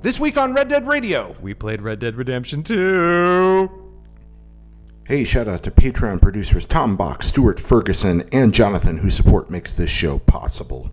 This week on Red Dead Radio, we played Red Dead Redemption 2. Hey, shout out to Patreon producers Tom Bach, Stuart Ferguson, and Jonathan, whose support makes this show possible.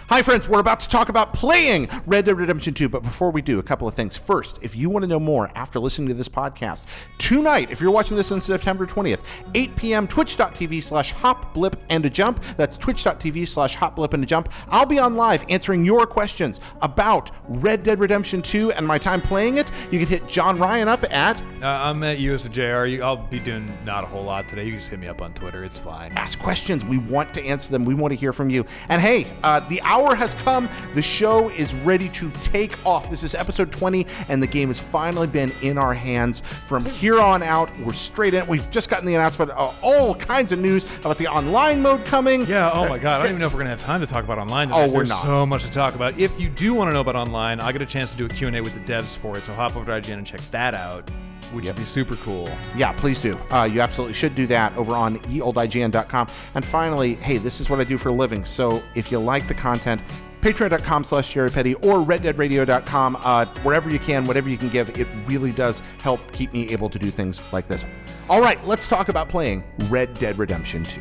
Hi friends, we're about to talk about playing Red Dead Redemption 2, but before we do, a couple of things. First, if you want to know more after listening to this podcast, tonight, if you're watching this on September 20th, 8 p.m., twitch.tv/hopblipandajump, that's twitch.tv/hopblipandajump, I'll be on live answering your questions about Red Dead Redemption 2 and my time playing it. You can hit John Ryan up at... I'm at USJR. I'll be doing not a whole lot today. You can just hit me up on Twitter. It's fine. Ask questions. We want to answer them. We want to hear from you. And hey, the hour has come. The show is ready to take off. This is episode 20, and the game has finally been in our hands. From here on out, we're straight in. We've just gotten the announcement of all kinds of news about the online mode coming. Yeah, oh my God. I don't even know if we're going to have time to talk about online today. Oh, we're There's not. so much to talk about. If you do want to know about online, I get a chance to do a Q&A with the devs for it, so hop over to IGN and check that out, which would be super cool. Yeah, please do. You absolutely should do that over on yeoldIGN.com. And finally, hey, this is what I do for a living. So if you like the content, patreon.com/JerryPetty or reddeadradio.com, wherever you can, whatever you can give, it really does help keep me able to do things like this. All right, let's talk about playing Red Dead Redemption 2.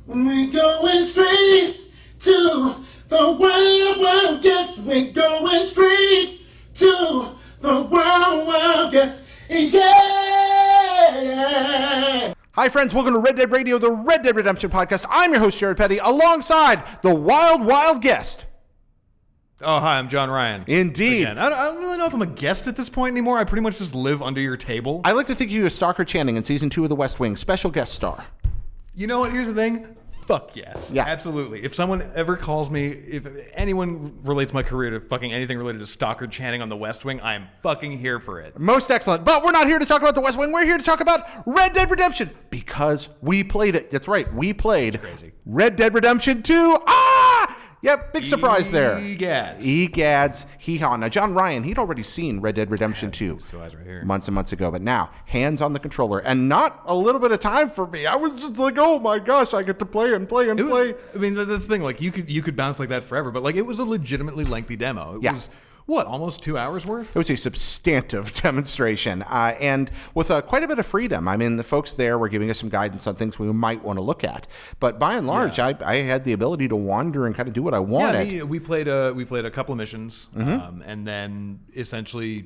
We're going straight to the world, yes, we're going straight to the world, yes, yeah. Hi, friends. Welcome to Red Dead Radio, the Red Dead Redemption podcast. I'm your host, Jared Petty, alongside the wild guest. Oh, hi, I'm John Ryan. Indeed. Again, I don't really know if I'm a guest at this point anymore. I pretty much just live under your table. I like to think of you as Stalker Channing in season 2 of The West Wing, special guest star. You know what? Here's the thing. Fuck yes. Yeah. Absolutely. If someone ever calls me, if anyone relates my career to fucking anything related to Stalker Channing on the West Wing, I am fucking here for it. Most excellent. But we're not here to talk about The West Wing. We're here to talk about Red Dead Redemption because we played it. That's right. We played Red Dead Redemption 2. Yep, big surprise there. Egads. Egads. Hee-haw. Now, John Ryan, he'd already seen Red Dead Redemption 2 right here. months and months ago, but now, hands on the controller, and not a little bit of time for me. I was just like, oh my gosh, I get to play and play and play. I mean, that's the thing. Like, you could bounce like that forever, but like, it was a legitimately lengthy demo. It was, what, almost 2 hours worth? It was a substantive demonstration, and with quite a bit of freedom. I mean, the folks there were giving us some guidance on things we might want to look at, but by and large, I had the ability to wander and kind of do what I wanted. Yeah, we played a couple of missions, and then essentially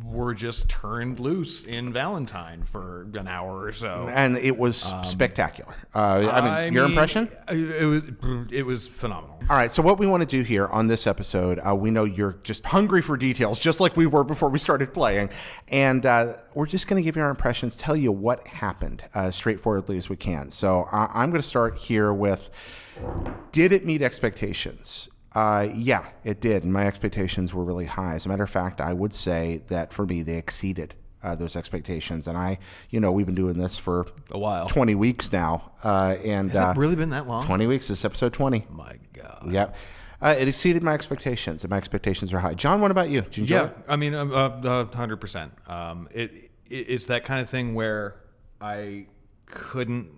were just turned loose in Valentine for an hour or so, and it was spectacular. Your impression? It was phenomenal. All right, so what we want to do here on this episode, we know you're just hungry for details, just like we were before we started playing, and we're just going to give you our impressions, tell you what happened straightforwardly as we can. So I'm going to start here with, did it meet expectations? Yeah, it did, and my expectations were really high. As a matter of fact, I would say that for me, they exceeded those expectations. And we've been doing this for a while, 20 weeks now. And has it really been that long? 20 weeks. This is episode 20. My God. Yeah. It exceeded my expectations, and my expectations are high. John, what about you? Did you enjoy it? I mean, 100%. It's that kind of thing where I couldn't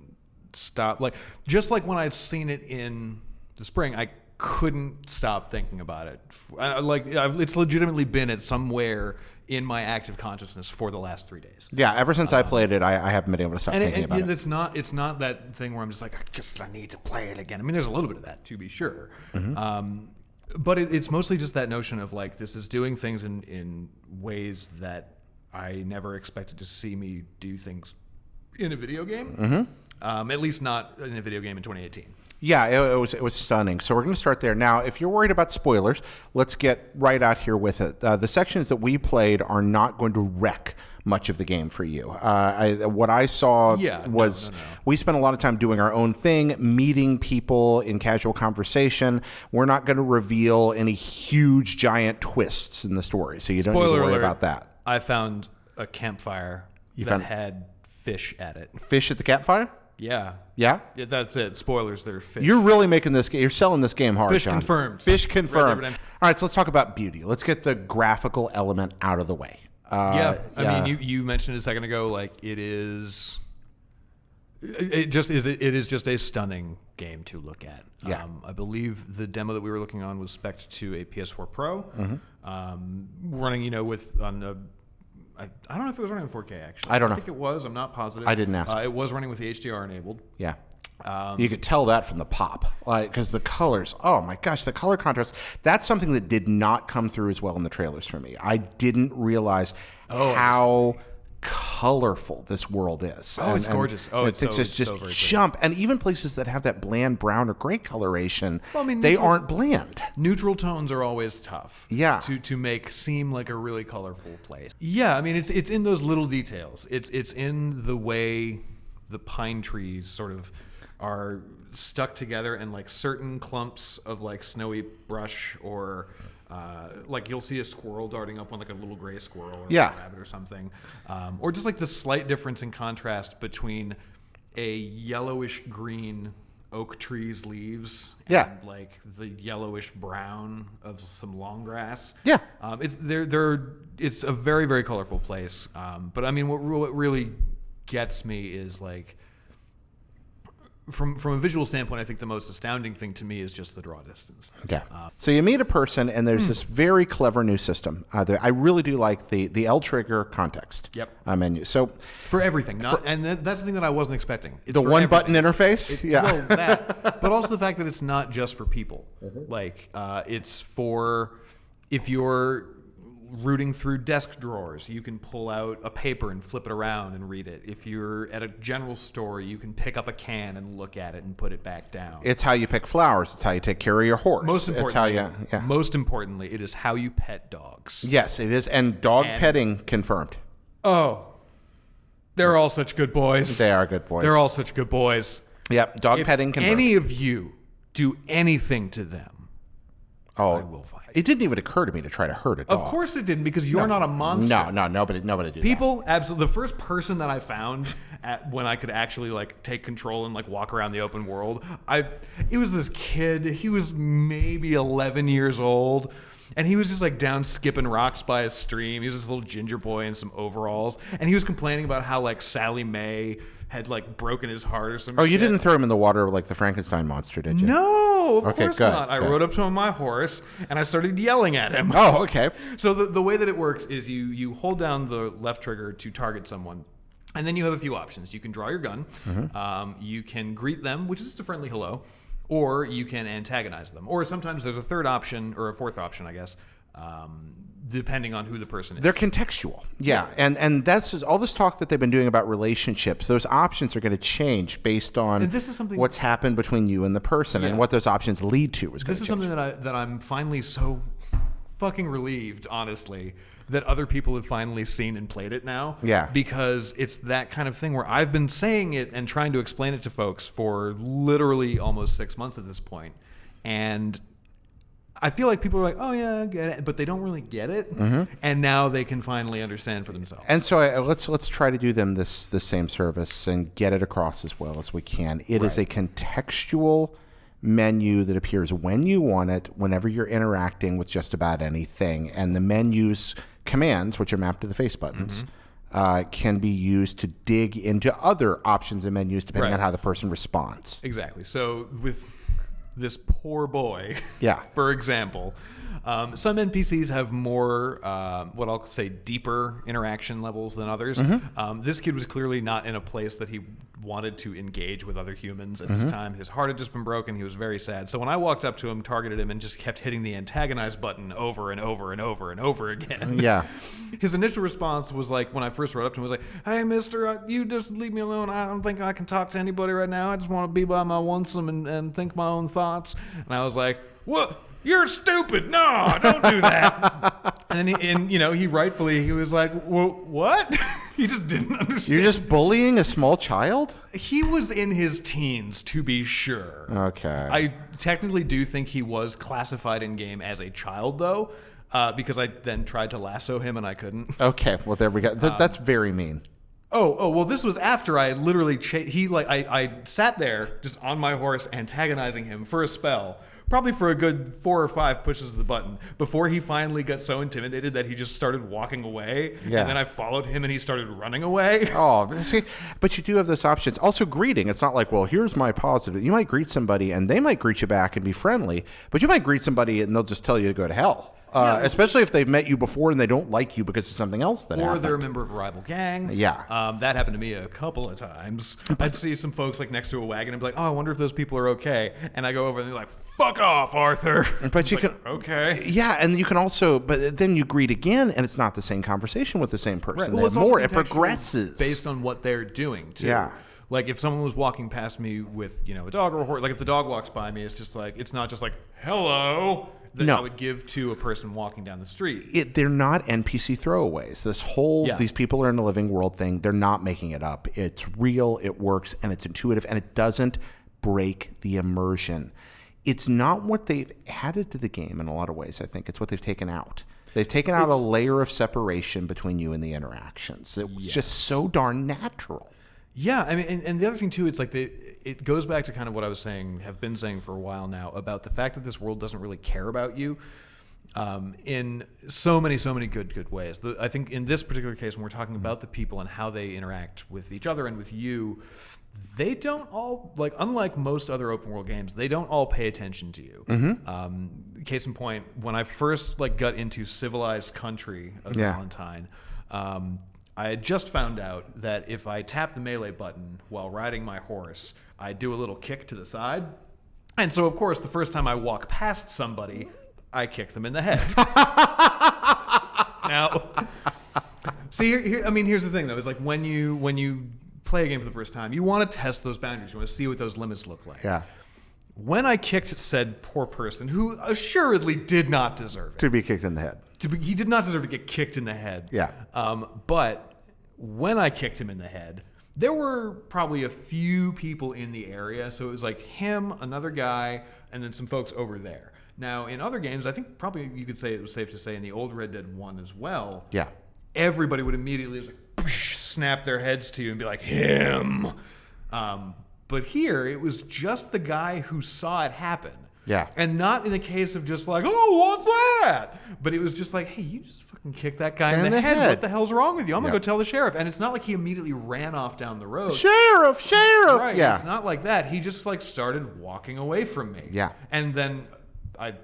stop. Like, just like when I'd seen it in the spring, I couldn't stop thinking about it. It's legitimately been at somewhere in my active consciousness for the last 3 days. Yeah, ever since I played it, I haven't been able to stop thinking about it. It's not that thing where I'm just like, I need to play it again. I mean, there's a little bit of that, to be sure. But it's mostly just that notion of like, this is doing things in ways that I never expected to see me do things in a video game. At least not in a video game in 2018. Yeah, it was stunning. So we're going to start there. Now, if you're worried about spoilers, let's get right out here with it. The sections that we played are not going to wreck much of the game for you. What I saw was we spent a lot of time doing our own thing, meeting people in casual conversation. We're not going to reveal any huge, giant twists in the story, so you don't need to worry about that. I found a campfire that had fish at it. Fish at the campfire? Yeah. Yeah? Yeah, that's it. Spoilers, they're fish. You're really making this game. You're selling this game hard, Fish John. confirmed. Fish confirmed. All right, so let's talk about beauty. Let's get the graphical element out of the way. I mean, you mentioned it a second ago, like, it is It is just a stunning game to look at. Yeah. I believe the demo that we were looking on was spec'd to a PS4 Pro, running, with on a. I don't know if it was running in 4K actually. I don't know. I think it was. I'm not positive. I didn't ask. It was running with the HDR enabled. Yeah. You could tell that from the pop, because the colors, oh my gosh, the color contrast, that's something that did not come through as well in the trailers for me. I didn't realize how colorful this world is. Oh, it's gorgeous. Oh, it's just so very jump. And even places that have that bland brown or gray coloration, Well, I mean, they aren't bland. Neutral tones are always tough. Yeah. To make seem like a really colorful place. Yeah, I mean it's in those little details. It's in the way the pine trees sort of are stuck together in like certain clumps of like snowy brush, or like you'll see a squirrel darting up on like a little gray squirrel or a rabbit or something, or just like the slight difference in contrast between a yellowish green oak tree's leaves and like the yellowish brown of some long grass. Yeah. It's a very, very colorful place. But I mean, what really gets me is like, from a visual standpoint, I think the most astounding thing to me is just the draw distance. Okay. So you meet a person, and there's this very clever new system. I really do like the L trigger context menu. So for everything, and that's the thing that I wasn't expecting. It's the for one button everything. interface. Well, that, but also the fact that it's not just for people. Like it's for if you're rooting through desk drawers, you can pull out a paper and flip it around and read it. If you're at a general store, you can pick up a can and look at it and put it back down. It's how you pick flowers. It's how you take care of your horse. Most importantly, it's how most importantly, it is how you pet dogs. Yes, it is. And dog petting confirmed. Oh, they're all such good boys. They are good boys. They're all such good boys. Yep, dog petting confirmed. If any of you do anything to them, I will fight. It didn't even occur to me to try to hurt a dog. Of course it didn't, because you're not a monster. No, nobody did People, absolutely. The first person that I found when I could actually like take control and like walk around the open world, it was this kid. He was maybe 11 years old, and he was just like down skipping rocks by a stream. He was this little ginger boy in some overalls, and he was complaining about how like Sally Mae had like broken his heart or something. Oh, you didn't throw him in the water like the Frankenstein monster, did you? No, of course good, not. I rode up to him on my horse and I started yelling at him. Oh, okay. So the way that it works is you hold down the left trigger to target someone, and then you have a few options. You can draw your gun, you can greet them, which is just a friendly hello, or you can antagonize them. Or sometimes there's a third option, or a fourth option, I guess, depending on who the person is. They're contextual. Yeah. And that's just, all this talk that they've been doing about relationships, those options are going to change based on what's happened between you and the person, and what those options lead to. This is something that I'm finally so fucking relieved, honestly, that other people have finally seen and played it now. Yeah. Because it's that kind of thing where I've been saying it and trying to explain it to folks for literally almost 6 months at this point. And I feel like people are like, oh yeah, I get it, but they don't really get it, and now they can finally understand for themselves. And so let's try to do them the same service and get it across as well as we can. It is a contextual menu that appears when you want it, whenever you're interacting with just about anything, and the menu's commands, which are mapped to the face buttons, can be used to dig into other options and menus depending on how the person responds. Exactly. So with this poor boy, for example, some NPCs have more, what I'll say, deeper interaction levels than others. This kid was clearly not in a place that he wanted to engage with other humans at this time. His heart had just been broken. He was very sad. So when I walked up to him, targeted him, and just kept hitting the antagonize button over and over and over and over again. Yeah. His initial response was like, when I first rode up to him, was like, hey, mister, you just leave me alone. I don't think I can talk to anybody right now. I just want to be by my lonesome and think my own thoughts. And I was like, what? You're stupid. No, don't do that. And then he rightfully, he was like, well, what? He just didn't understand. You're just bullying a small child? He was in his teens, to be sure. Okay. I technically do think he was classified in game as a child, though, because I then tried to lasso him and I couldn't. Okay, well, there we go. That's very mean. Oh, well, this was after I literally I sat there just on my horse antagonizing him for a spell, probably for a good 4 or 5 pushes of the button before he finally got so intimidated that he just started walking away. Yeah. And then I followed him and he started running away. Oh, see, but you do have those options. Also, greeting. It's not like, well, here's my positive. You might greet somebody and they might greet you back and be friendly, but you might greet somebody and they'll just tell you to go to hell. Especially if they've met you before and they don't like you because of something else that happened. Or they're a member of a rival gang. Yeah. That happened to me a couple of times. I'd see some folks like next to a wagon and be like, oh, I wonder if those people are okay. And I go over and they're like, fuck off, Arthur. But you It's can... like, okay. Yeah, and you can also... But then you greet again and it's not the same conversation with the same person. Well, it's also more. It contextual progresses. based on what they're doing, too. Yeah. Like, if someone was walking past me with, a dog or a horse, like if the dog walks by me, it's not just like, hello, that I would give to a person walking down the street. They're not NPC throwaways. This whole, these people are in the living world thing, they're not making it up. It's real, it works, and it's intuitive, and it doesn't break the immersion. It's not what they've added to the game in a lot of ways, I think. It's what they've taken out. They've taken out a layer of separation between you and the interactions. It was just so darn natural. Yeah, I mean, and the other thing too, it's like it goes back to kind of what I was saying, have been saying for a while now, about the fact that this world doesn't really care about you in so many good ways. I think in this particular case, when we're talking about the people and how they interact with each other and with you, they don't all, like, unlike most other open world games, they don't all pay attention to you. Case in point, when I first got into Civilized Country of Valentine, I had just found out that if I tap the melee button while riding my horse, I do a little kick to the side. And so, of course, the first time I walk past somebody, I kick them in the head. Now, see, here's the thing, though. Is like when you play a game for the first time, you want to test those boundaries. You want to see what those limits look like. Yeah. When I kicked said poor person, who assuredly did not deserve it. To be kicked in the head. He did not deserve to get kicked in the head. Yeah. But when I kicked him in the head, there were probably a few people in the area. So it was like him, another guy, and then some folks over there. Now, in other games, I think probably you could say it was safe to say in the old Red Dead 1 as well. Yeah. Everybody would immediately just snap their heads to you and be like, him. But here, it was just the guy who saw it happen. Yeah. And not in the case of just like, oh, what's that? But it was just like, hey, you just fucking kicked that guy in the head. What the hell's wrong with you? I'm going to go tell the sheriff. And it's not like he immediately ran off down the road. Sheriff! Right. Yeah. It's not like that. He just started walking away from me. Yeah. And then I,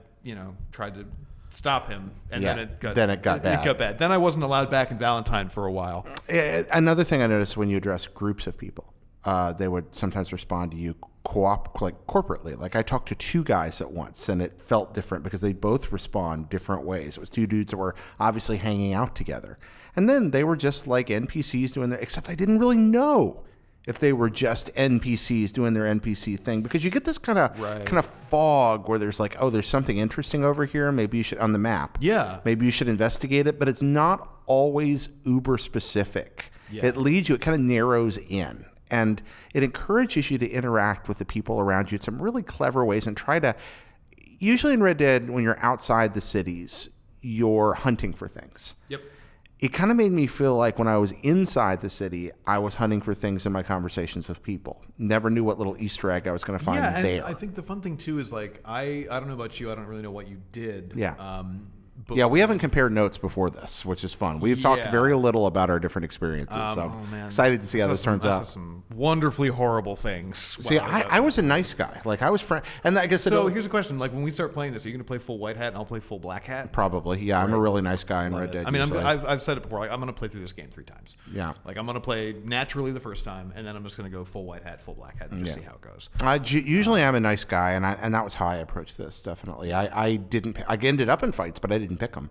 tried to stop him. And then it got bad. It got bad. Then I wasn't allowed back in Valentine for a while. Another thing I noticed when you address groups of people, they would sometimes respond to you corporately. Like I talked to 2 guys at once and it felt different because they both respond different ways. It was 2 dudes that were obviously hanging out together. And then they were just like NPCs doing their, except I didn't really know if they were just NPCs doing their NPC thing, because you get this kind of fog where there's like, oh, there's something interesting over here. Maybe you should, on the map. Yeah. Maybe you should investigate it, but it's not always uber specific. Yeah. It leads you, it kind of narrows in. And it encourages you to interact with the people around you in some really clever ways and try to, usually in Red Dead, when you're outside the cities, you're hunting for things. Yep. It kind of made me feel like when I was inside the city, I was hunting for things in my conversations with people. Never knew what little Easter egg I was going to find there. Yeah, I think the fun thing, too, is like, I don't know about you. I don't really know what you did. Yeah. But yeah, we haven't compared notes before this, which is fun. We've talked very little about our different experiences, so excited to see how this turns out. Some wonderfully horrible things. See, I was a nice guy. Like I was friend, and I guess so. Here's a question: like when we start playing this, are you going to play full white hat and I'll play full black hat? Probably, yeah. I'm a really nice guy in Red Dead. I mean, I've said it before. Like, I'm going to play through this game 3 times. Yeah. Like I'm going to play naturally the first time, and then I'm just going to go full white hat, full black hat, and just see how it goes. Usually, I'm a nice guy, and that was how I approached this. Definitely, I ended up in fights, but I didn't pick them.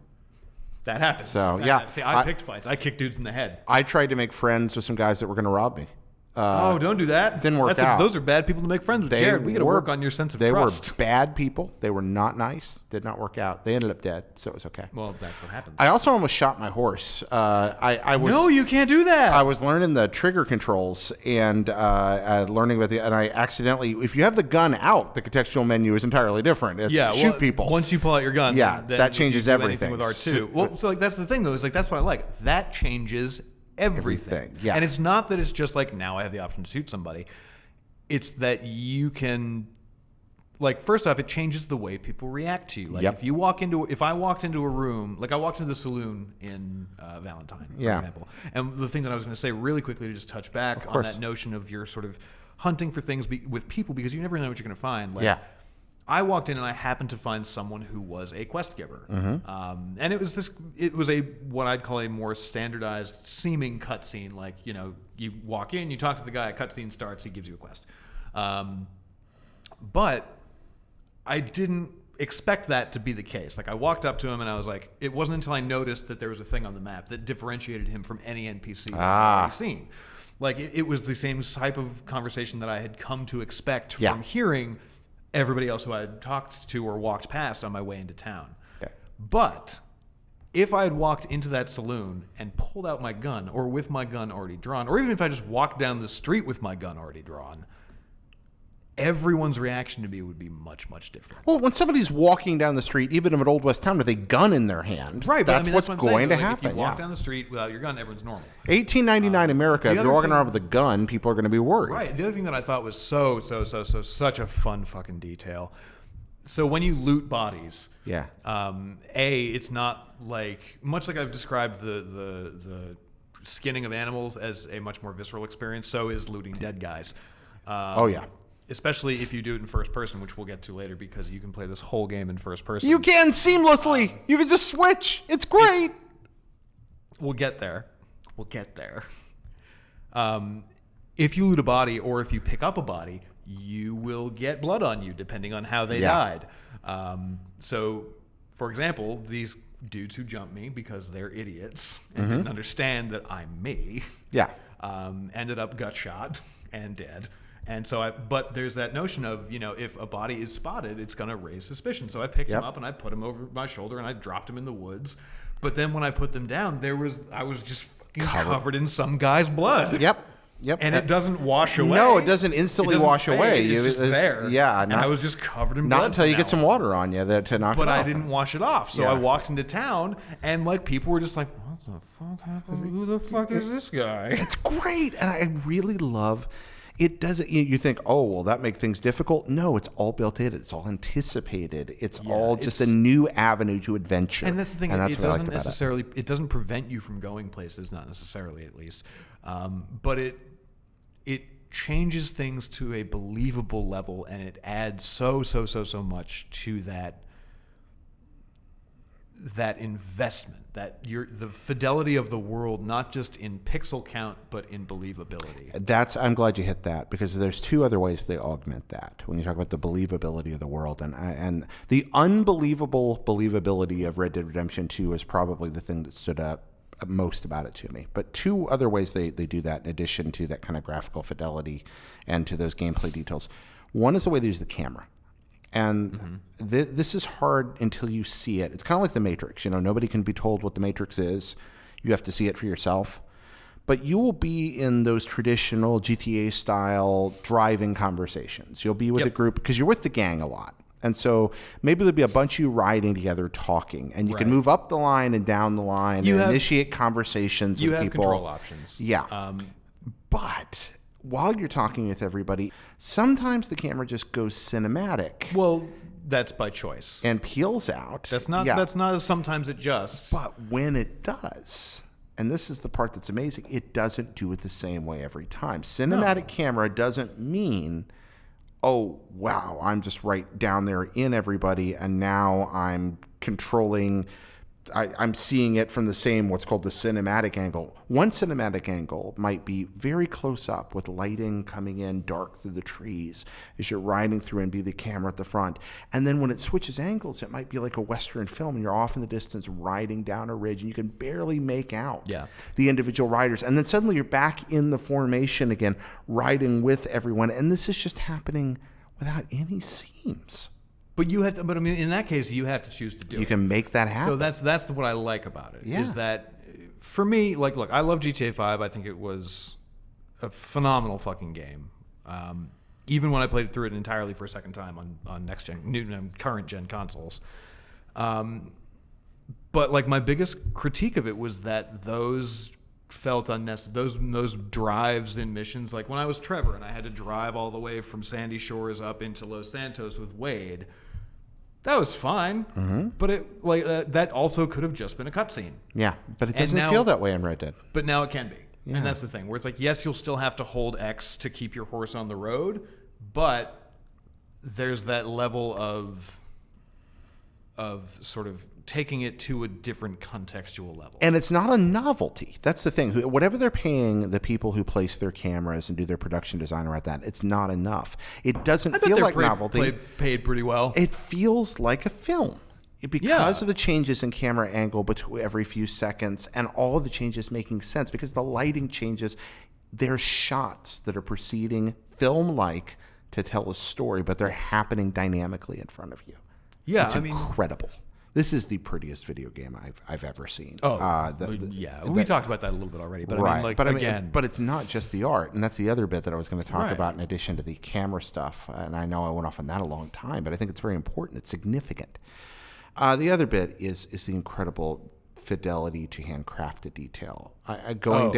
That happens. So See, I picked fights. I kicked dudes in the head. I tried to make friends with some guys that were going to rob me. Don't do that. Didn't work out. Those are bad people to make friends with. Jared, we got to work on your sense of trust. They were bad people. They were not nice. Did not work out. They ended up dead, so it was okay. Well, that's what happens. I also almost shot my horse. No, you can't do that. I was learning the trigger controls and learning about and I accidentally. If you have the gun out, the contextual menu is entirely different. It's shoot people. Once you pull out your gun, then that changes everything. With R2, well, so like that's the thing though. Is like that's what I like. That changes everything. Yeah. And it's not that it's just like now I have the option to shoot somebody. It's that you can like, first off, it changes the way people react to you. Like, Yep. if I walked into a room, like I walked into the saloon in Valentine, for example. And the thing that I was going to say really quickly to just touch back on that notion of you're sort of hunting for things with people because you never know what you're going to find. Like, I walked in and I happened to find someone who was a quest giver, and it was what I'd call a more standardized seeming cutscene. Like, you know, you walk in, you talk to the guy, a cutscene starts, he gives you a quest. But I didn't expect that to be the case. Like, I walked up to him and I was like, it wasn't until I noticed that there was a thing on the map that differentiated him from any NPC that I'd already seen. Like, it was the same type of conversation that I had come to expect from hearing everybody else who I had talked to or walked past on my way into town. But if I had walked into that saloon and pulled out my gun, or with my gun already drawn, or even if I just walked down the street with my gun already drawn, everyone's reaction to me would be much, much different. Well, when somebody's walking down the street, even of an Old West town, with a gun in their hand, right? That's what's what I'm going to saying. happen. If you walk down the street without your gun, everyone's normal. 1899 America, if you're walking around with a gun, people are going to be worried. Right. The other thing that I thought was such a fun fucking detail. So when you loot bodies, it's not like, much like I've described the skinning of animals as a much more visceral experience, so is looting dead guys. Especially if you do it in first person, which we'll get to later, because you can play this whole game in first person. You can seamlessly. You can just switch. It's great. We'll get there. If you loot a body or if you pick up a body, you will get blood on you depending on how they died. So, for example, these dudes who jumped me because they're idiots and didn't understand that I'm me, ended up gut shot and dead. And so but there's that notion of, you know, if a body is spotted, it's going to raise suspicion. So I picked him up and I put him over my shoulder and I dropped him in the woods. But then when I put them down, I was just covered in some guy's blood. Yep. And it doesn't wash away. No, it doesn't instantly wash away. It's just there. Yeah. And I was just covered in blood. Not until you get some water on you to knock it off. But I didn't wash it off. So I walked into town and, like, people were just like, what the fuck happened? Who the fuck is this guy? It's great. And I really love... It doesn't. You think, oh, well, that makes things difficult. No, it's all built in. It's all anticipated. It's all just a new avenue to adventure. And that's the thing. It doesn't necessarily. It doesn't prevent you from going places, not necessarily, at least. But it changes things to a believable level, and it adds so much to that investment, the fidelity of the world, not just in pixel count, but in believability. I'm glad you hit that, because there's two other ways they augment that when you talk about the believability of the world. And the unbelievable believability of Red Dead Redemption 2 is probably the thing that stood up most about it to me. But two other ways they do that, in addition to that kind of graphical fidelity and to those gameplay details. One is the way they use the camera. And this is hard until you see it. It's kind of like the Matrix. You know, nobody can be told what the Matrix is. You have to see it for yourself. But you will be in those traditional GTA-style driving conversations. You'll be with a group, because you're with the gang a lot. And so maybe there'll be a bunch of you riding together talking. And you can move up the line and down the line and initiate conversations with people. You have control options. Yeah. But... while you're talking with everybody, sometimes the camera just goes cinematic. Well, that's by choice. And peels out. That's not sometimes it just. But when it does, and this is the part that's amazing, it doesn't do it the same way every time. Cinematic camera doesn't mean, oh, wow, I'm just right down there in everybody, and now I'm controlling... I'm seeing it from the same, what's called the cinematic angle. One cinematic angle might be very close up with lighting coming in dark through the trees as you're riding through and be the camera at the front. And then when it switches angles, it might be like a Western film and you're off in the distance riding down a ridge and you can barely make out the individual riders. And then suddenly you're back in the formation again, riding with everyone. And this is just happening without any seams. But I mean, in that case, you have to choose to do it. You can make that happen. So that's what I like about it. Is that, for me, like, look, I love GTA 5. I think it was a phenomenal fucking game. Even when I played through it entirely for a second time on current gen consoles. But like, my biggest critique of it was that those felt unnecessary. Those drives in missions, like when I was Trevor and I had to drive all the way from Sandy Shores up into Los Santos with Wade, that was fine. But it that also could have just been a cutscene. Yeah, but it doesn't feel that way in Red Dead. But now it can be. Yeah. And that's the thing, where it's like, yes, you'll still have to hold X to keep your horse on the road, but there's that level of sort of taking it to a different contextual level. And it's not a novelty. That's the thing. Whatever they're paying the people who place their cameras and do their production design around that, it's not enough. It doesn't feel like novelty. Paid pretty well. It feels like a film. Because of the changes in camera angle between every few seconds and all of the changes making sense, because the lighting changes, there's shots that are proceeding film-like to tell a story, but they're happening dynamically in front of you. Yeah, it's incredible. This is the prettiest video game I've ever seen. We talked about that a little bit already, but right. again, but it's not just the art, and that's the other bit that I was going to talk about in addition to the camera stuff. And I know I went off on that a long time, but I think it's very important. It's significant. The other bit is the incredible fidelity to handcrafted detail. Going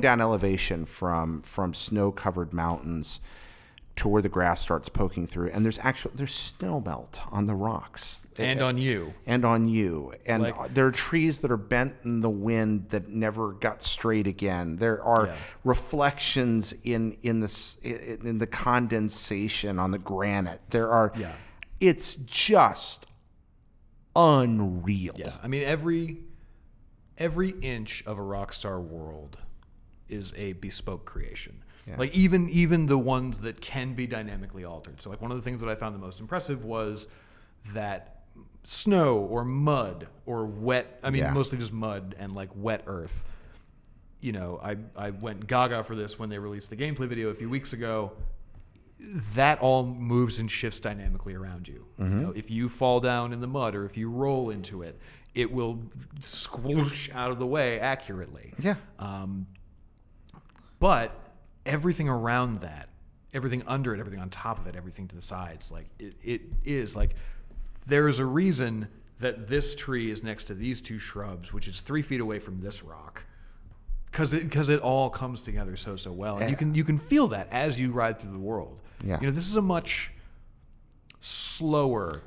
down elevation from snow-covered mountains to where the grass starts poking through, and there's snow melt on the rocks and on you, and there are trees that are bent in the wind that never got straight again. There are reflections in the condensation on the granite. It's just unreal. Yeah, I mean every inch of a Rockstar world is a bespoke creation. Yeah. Like even the ones that can be dynamically altered. So like one of the things that I found the most impressive was that snow or mud or wet. I mean mostly just mud and like wet earth. You know, I went gaga for this when they released the gameplay video a few weeks ago. That all moves and shifts dynamically around you. You know, if you fall down in the mud or if you roll into it, it will squoosh out of the way accurately. Yeah. But everything around that, everything under it, everything on top of it, everything to the sides, like it is like there is a reason that this tree is next to these two shrubs, which is 3 feet away from this rock. Because it all comes together so well, and you can feel that as you ride through the world. Yeah. You know, this is a much slower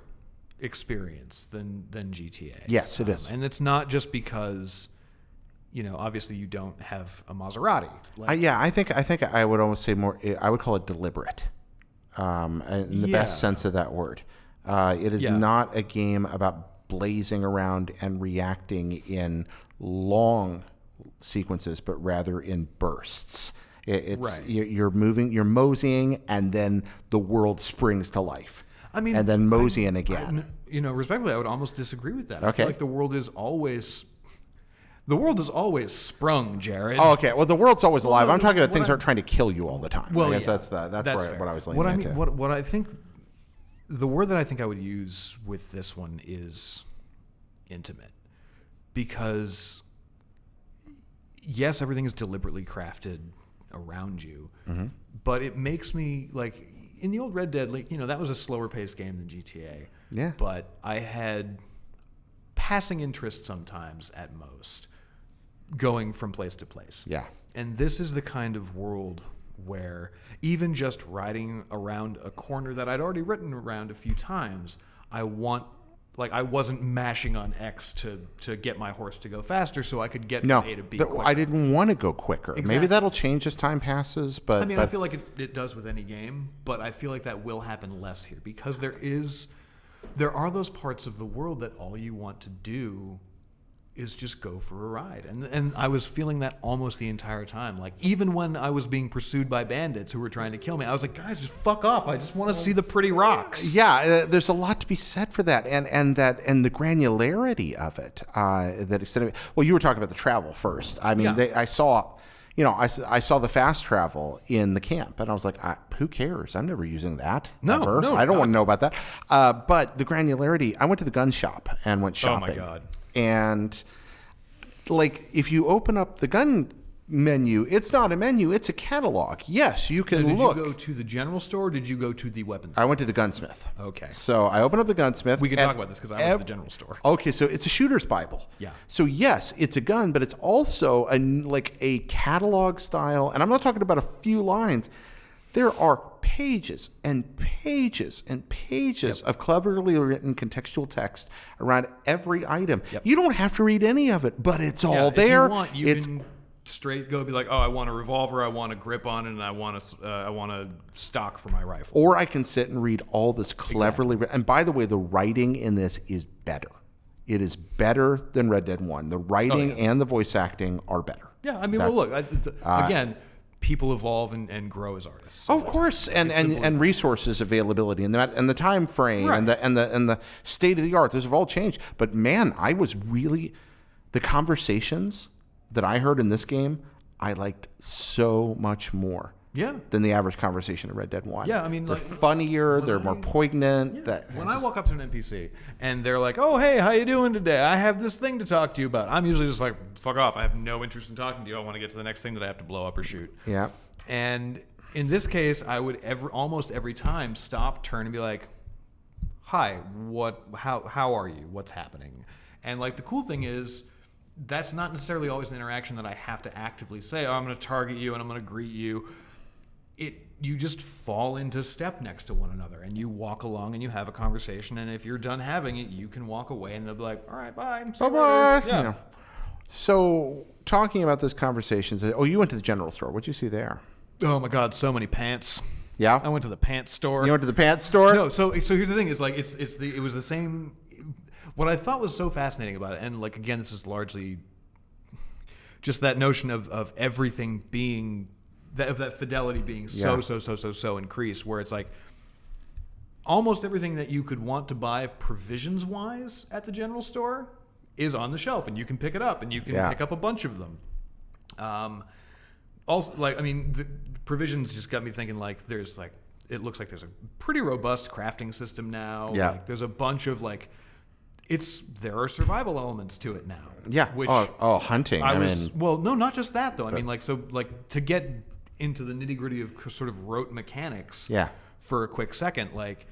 experience than GTA. Yes, it is, and it's not just because, you know, obviously you don't have a Maserati. I think I would almost say more. I would call it deliberate, in the best sense of that word. It is not a game about blazing around and reacting in long sequences, but rather in bursts. You're moving, you're moseying, and then the world springs to life. I mean, and then moseying again. You know, respectfully, I would almost disagree with that. Okay. I feel like the world is always sprung, Jared. Oh, okay. Well, the world's always alive. I'm talking about things that aren't trying to kill you all the time. Well, I guess that's what I was leaning into. What I think, the word that I think I would use with this one is intimate, because yes, everything is deliberately crafted around you, but it makes me like in the old Red Dead, like, you know, that was a slower paced game than GTA. Yeah. But I had passing interest sometimes at most, going from place to place. Yeah. And this is the kind of world where even just riding around a corner that I'd already ridden around a few times, I wasn't mashing on X to get my horse to go faster so I could get from A to B quicker. I didn't want to go quicker. Exactly. Maybe that'll change as time passes, but... I mean, I feel like it does with any game, but I feel like that will happen less here, because there are those parts of the world that all you want to do is just go for a ride. And I was feeling that almost the entire time. Like, even when I was being pursued by bandits who were trying to kill me, I was like, guys, just fuck off. I just want to see the pretty rocks. Yeah, there's a lot to be said for that, and the granularity of it. That extent of it. Well, you were talking about the travel first. I mean, I saw the fast travel in the camp, and I was like, who cares? I'm never using that. No, I don't want to know about that. But the granularity, I went to the gun shop and went shopping. Oh, my God. And, like, if you open up the gun menu. It's not a menu. It's a catalog. Yes, you can look. Did you go to the general store or did you go to the weapons I store? went to the gunsmith. Okay. So I opened up the gunsmith. We can talk about this because I went to the general store. Okay, so it's a shooter's Bible. Yeah. So yes, it's a gun, but it's also a catalog style. And I'm not talking about a few lines. There are pages and pages and pages of cleverly written contextual text around every item. Yep. You don't have to read any of it, but it's all If there. you want, you can straight go be like, oh, I want a revolver, I want a grip on it, and I want a stock for my rifle. Or I can sit and read all this cleverly written. And by the way, the writing in this is better. It is better than Red Dead 1. The writing and the voice acting are better. Yeah, I mean, well, look, again, people evolve and grow as artists. So Of course, and resources availability and the time frame Right. and the state of the art. Those have all changed. But man, I was really the conversations that I heard in this game, I liked so much more. Yeah. Than the average conversation in Red Dead 1. Yeah, I mean, they're like, funnier, they're more poignant. When I walk up to an NPC and they're like, "Oh, hey, how you doing today? I have this thing to talk to you about." I'm usually just like, "Fuck off! I have no interest in talking to you. I want to get to the next thing that I have to blow up or shoot." Yeah. And in this case, I would almost every time stop, turn, and be like, "Hi, how are you? What's happening?" And like the cool thing is, that's not necessarily always an interaction that I have to actively say, "Oh, I'm going to target you and I'm going to greet you." You just fall into step next to one another and you walk along and you have a conversation, and if you're done having it, you can walk away and they'll be like, "All right, bye. See you Bye-bye. later." Yeah. Yeah. So talking about those conversations, you went to the general store. What'd you see there? Oh my God, so many pants. Yeah. I went to the pants store. You went to the pants store? No, so here's the thing: is like it was the same. What I thought was so fascinating about it, and like again, this is largely just that notion of everything being that fidelity being so increased, where it's like almost everything that you could want to buy provisions wise at the general store is on the shelf, and you can pick it up, and you can pick up a bunch of them. Also, like, I mean, the provisions just got me thinking, like, there's like, it looks like there's a pretty robust crafting system now. Yeah. Like, there's a bunch of like, there are survival elements to it now. Yeah. Which hunting. well, no, not just that though. I mean, like, so like to get into the nitty gritty of sort of rote mechanics. Yeah. For a quick second, like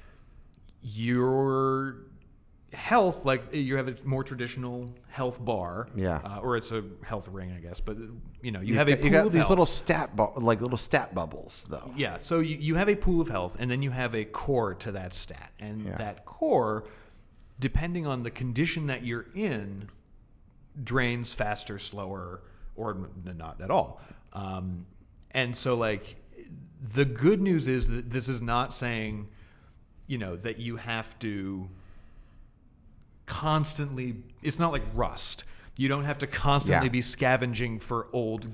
your health, like you have a more traditional health bar. Yeah. Or it's a health ring, I guess. But you you have a pool got of these health. little stat bubbles though. Yeah, so you have a pool of health, and then you have a core to that stat. And that core, depending on the condition that you're in, drains faster, slower, or not at all. And so, like, the good news is that this is not saying, that you have to constantly, it's not like Rust. You don't have to constantly be scavenging for old,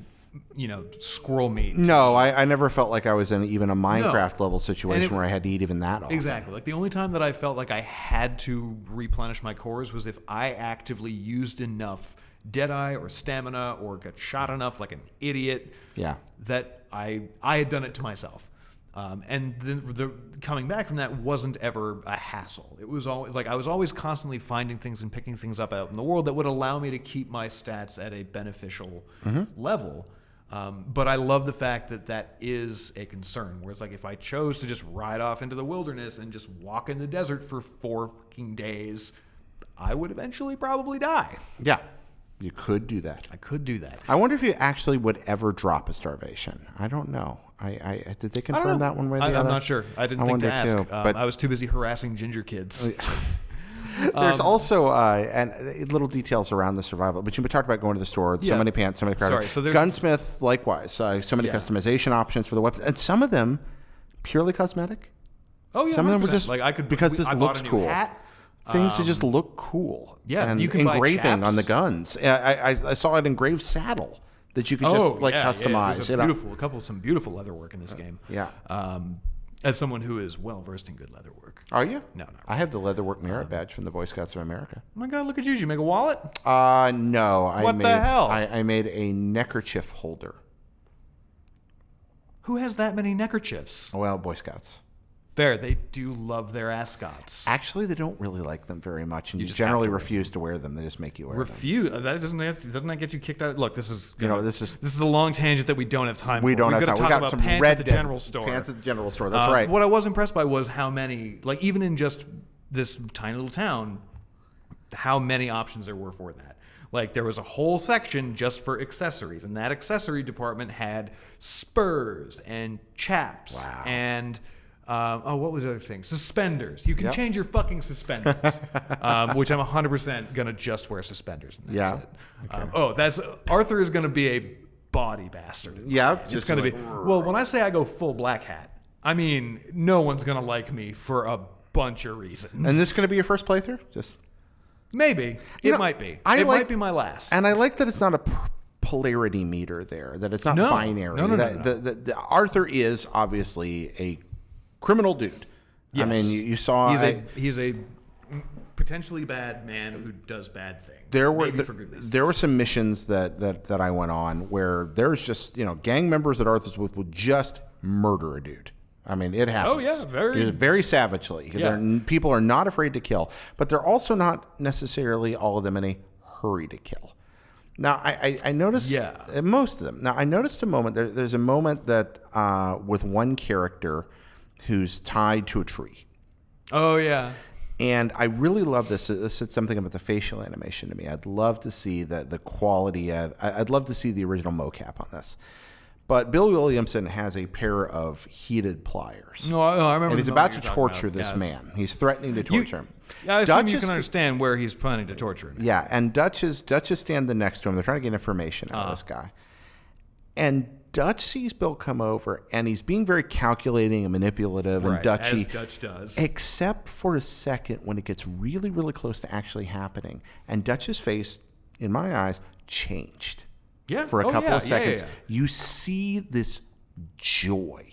squirrel meat. No, I never felt like I was in even a Minecraft level situation where I had to eat even that often. Exactly. Like the only time that I felt like I had to replenish my cores was if I actively used enough Deadeye or stamina or got shot enough like an idiot. Yeah. That I had done it to myself. And the coming back from that wasn't ever a hassle. It was always like I was always constantly finding things and picking things up out in the world that would allow me to keep my stats at a beneficial level. But I love the fact that is a concern, where it's like if I chose to just ride off into the wilderness and just walk in the desert for 4 fucking days, I would eventually probably die. Yeah. You could do that. I could do that. I wonder if you actually would ever drop a starvation. I don't know. I did they confirm that one way or the other? I'm not sure. I didn't think to ask. Too, but I was too busy harassing ginger kids. There's also and little details around the survival. But you talked about going to the store. So many pants, so many cards. Sorry, so there's Gunsmith, likewise. So many customization options for the weapons, and some of them purely cosmetic. Oh yeah, some 100%. of them were just like I could because this I looks bought a new cool. Hat. Things that just look cool. Yeah, and you can buy engraving chaps. on the guns. I saw an engraved saddle that you could just customize. It was beautiful. Some beautiful leather work in this game. Yeah. As someone who is well versed in good leather work. Are you? No. I have the leatherwork merit badge from the Boy Scouts of America. Oh my God! Look at you! Did you make a wallet? No. What the hell? I made a neckerchief holder. Who has that many neckerchiefs? Well, Boy Scouts. Fair. They do love their ascots. Actually, they don't really like them very much, and you just generally have to refuse to wear them. They just make you wear them. Refuse. That doesn't that get you kicked out? Look, this is This is a long tangent that we don't have time. we for. don't We've have got time. to We talk got about some pants red at the general store. Pants at the general store. That's right. What I was impressed by was how many, like even in just this tiny little town, how many options there were for that. Like there was a whole section just for accessories, and that accessory department had spurs and chaps and what was the other thing? Suspenders. You can change your fucking suspenders, which I'm 100% gonna just wear suspenders. And that's it. Okay. Arthur is gonna be a body bastard. Yeah, it's gonna be. Well, when I say I go full black hat, I mean no one's gonna like me for a bunch of reasons. And this is going to be your first playthrough? Just maybe it might be. It might be my last. And I like that it's not a polarity meter there. That it's not binary. No. The Arthur is obviously a criminal dude. Yes. I mean, you saw he's a potentially bad man who does bad things. There were some missions that I went on where there's just gang members that Arthur's with would just murder a dude. I mean, it happens. Oh yeah, very savagely. Yeah. People are not afraid to kill, but they're also not necessarily all of them in a hurry to kill. Now, I noticed most of them. Now, I noticed a moment. There's a moment that with one character who's tied to a tree. Oh yeah. And I really love this. This is something about the facial animation to me. I'd love to see the quality of. I'd love to see the original mocap on this. But Bill Williamson has a pair of heated pliers. No, I remember. And he's about to torture this man. He's threatening to torture him. Yeah, I assume you can understand where he's planning to torture him. Yeah, and Duchess standing next to him. They're trying to get information out of this guy. And Dutch sees Bill come over, and he's being very calculating and manipulative and Dutchy. As Dutch does. Except for a second when it gets really, really close to actually happening. And Dutch's face, in my eyes, changed. Yeah. For a couple of seconds. Yeah. You see this joy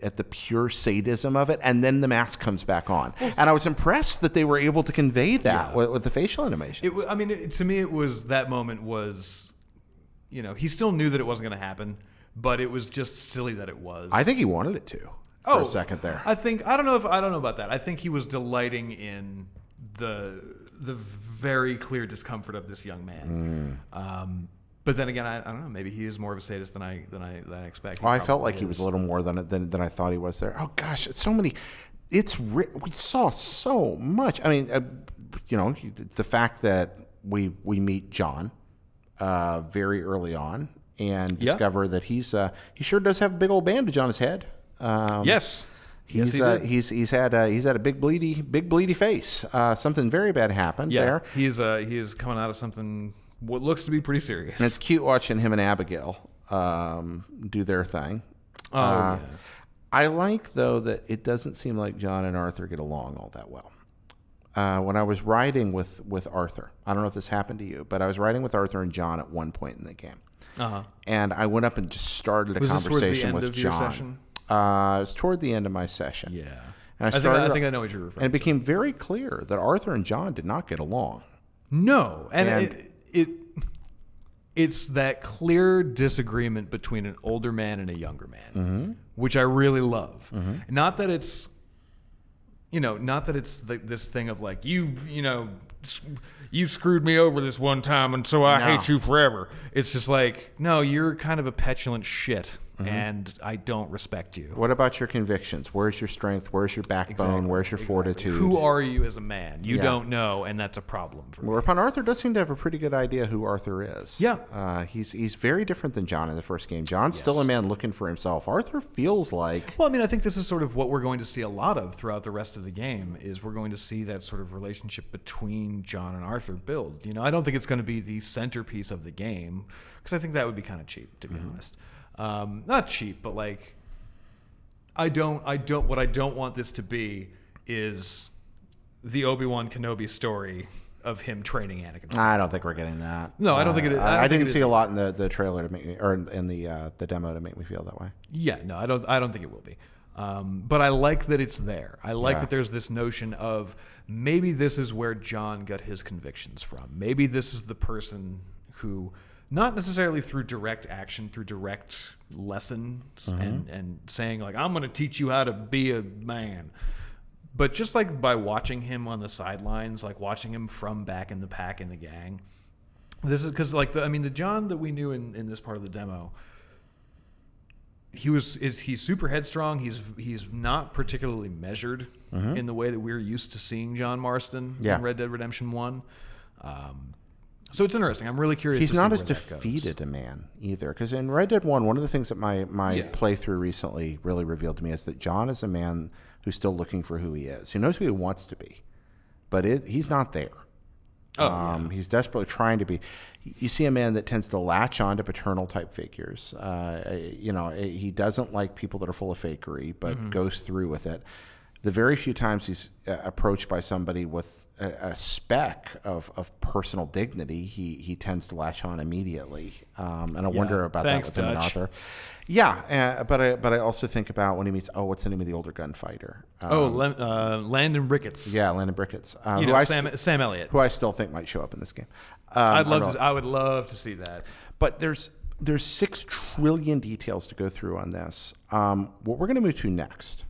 at the pure sadism of it, and then the mask comes back on. And I was impressed that they were able to convey that with the facial animations. To me, it was that moment was, he still knew that it wasn't going to happen, but it was just silly that it was. I think he wanted it to for a second there. I don't know about that. I think he was delighting in the very clear discomfort of this young man. But then again, I don't know. Maybe he is more of a sadist than I expect. Well, I felt like he was a little more than I thought he was there. Oh gosh, it's so many. We saw so much. I mean, the fact that we meet John very early on and discover that he sure does have a big old bandage on his head. Yes. He's had a big bleedy face. Something very bad happened there. He is coming out of something. What looks to be pretty serious. And it's cute watching him and Abigail do their thing. Yeah. I like, though, that it doesn't seem like John and Arthur get along all that well. When I was riding with Arthur, I don't know if this happened to you, but I was riding with Arthur and John at one point in the game. And I went up and just started a conversation with John. Your session? It was toward the end of my session. Yeah. And I think I know what you're referring to. And it became very clear that Arthur and John did not get along. No. It's that clear disagreement between an older man and a younger man, which I really love. Not that it's, this thing of like, you screwed me over this one time and so I hate you forever. It's just like, no, you're kind of a petulant shit. And I don't respect you. What about your convictions? Where's your strength? Where's your backbone? Where's your fortitude? Who are you as a man? You don't know, and that's a problem for me. Whereupon Arthur does seem to have a pretty good idea who Arthur is. Yeah. He's very different than John in the first game. John's still a man looking for himself. Arthur feels like... Well, I mean, I think this is sort of what we're going to see a lot of throughout the rest of the game, is we're going to see that sort of relationship between John and Arthur build. I don't think it's going to be the centerpiece of the game, because I think that would be kind of cheap, to be honest. Not cheap, but like, what I don't want this to be is the Obi-Wan Kenobi story of him training Anakin. I don't think we're getting that. No, I don't think it is. I didn't see a lot in the trailer to make me, or in the demo to make me feel that way. Yeah, no, I don't think it will be. But I like that it's there. I like that there's this notion of maybe this is where John got his convictions from. Maybe this is the person who not necessarily through direct action, through direct lessons and saying like, I'm going to teach you how to be a man. But just like by watching him on the sidelines, like watching him from back in the pack in the gang. This is because like the John that we knew in this part of the demo, he's super headstrong. He's not particularly measured in the way that we're used to seeing John Marston in Red Dead Redemption 1. So it's interesting. I'm really curious. He's not as defeated a man either, because in Red Dead 1, one of the things that my playthrough recently really revealed to me is that John is a man who's still looking for who he is. He knows who he wants to be, but he's not there. He's desperately trying to be. You see a man that tends to latch on to paternal type figures. He doesn't like people that are full of fakery, but goes through with it. The very few times he's approached by somebody with a speck of personal dignity, he tends to latch on immediately. And I wonder about that with him, an author. Yeah, but I also think about when he meets, what's the name of the older gunfighter? Landon Ricketts. Yeah, Landon Ricketts. Sam Elliott. Who I still think might show up in this game. I would love to see that. But there's 6 trillion details to go through on this. What we're going to move to next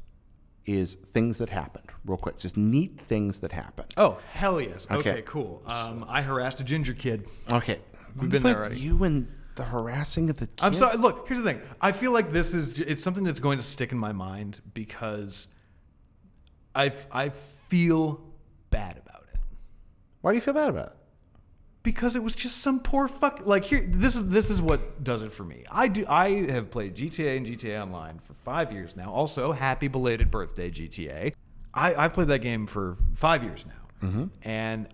is things that happened, real quick. Just neat things that happened. Oh, hell yes. Okay, cool. I harassed a ginger kid. Okay. We've been there already. You and the harassing of the kid? I'm sorry. Look, here's the thing. I feel like it's something that's going to stick in my mind because I feel bad about it. Why do you feel bad about it? Because it was just some poor fuck. Like here, this is what does it for me. I have played GTA and GTA Online for 5 years now. Also, happy belated birthday, GTA. I've played that game for 5 years now, and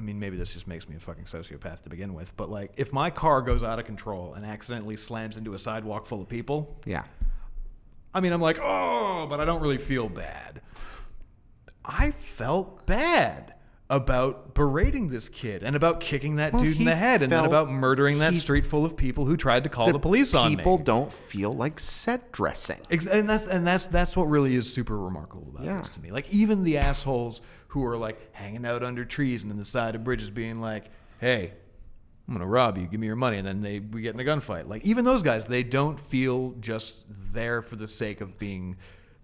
maybe this just makes me a fucking sociopath to begin with. But like, if my car goes out of control and accidentally slams into a sidewalk full of people, I'm like, but I don't really feel bad. I felt bad about berating this kid and about kicking that dude in the head and then about murdering that street full of people who tried to call the police on me. People don't feel like set dressing. And that's what really is super remarkable about this to me. Like even the assholes who are like hanging out under trees and in the side of bridges being like, hey, I'm going to rob you, give me your money. And then we get in a gunfight. Like even those guys, they don't feel just there for the sake of being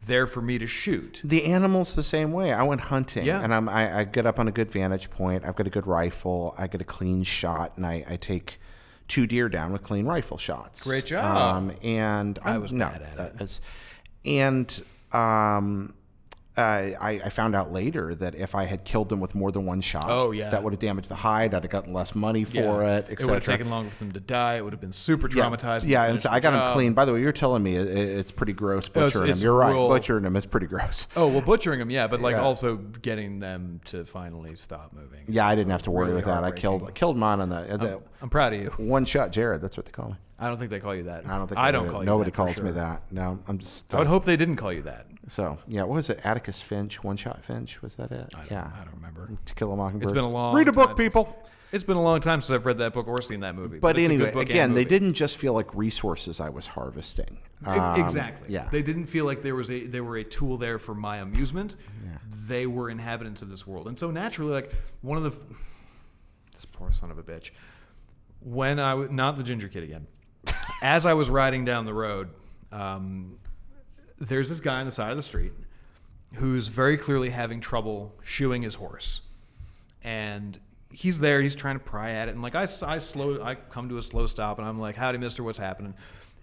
there for me to shoot. The animal's the same way. I went hunting, and I get up on a good vantage point. I've got a good rifle. I get a clean shot, and I take 2 deer down with clean rifle shots. Great job. And I was bad at it. I found out later that if I had killed them with more than one shot, that would have damaged the hide. I'd have gotten less money for it, etc. It would have taken longer for them to die. It would have been super traumatized. Yeah, and so I got them clean. By the way, you're telling me it's pretty gross butchering them. You're right. Butchering them is pretty gross. Oh, well, butchering them, but like also getting them to finally stop moving. Yeah, I didn't have to worry with that. I killed mine on the I'm proud of you. One shot Jared, that's what they call me. I don't think they call you that. I don't call you that. Nobody calls me that. No, I'm just... I would hope they didn't call you that. So, what was it? Atticus Finch, One Shot Finch? Was that it? I don't remember. To Kill a Mockingbird. It's been a long Read a book, time. people. It's been a long time since I've read that book or seen that movie. But anyway, again, they didn't just feel like resources I was harvesting. Exactly. Yeah. They didn't feel like they were a tool there for my amusement. Yeah. They were inhabitants of this world. And so naturally, like, this poor son of a bitch. When I was... Not the ginger kid again. As I was riding down the road, there's this guy on the side of the street who's very clearly having trouble shoeing his horse. And he's there, he's trying to pry at it. And like I come to a slow stop and I'm like, howdy, mister, what's happening?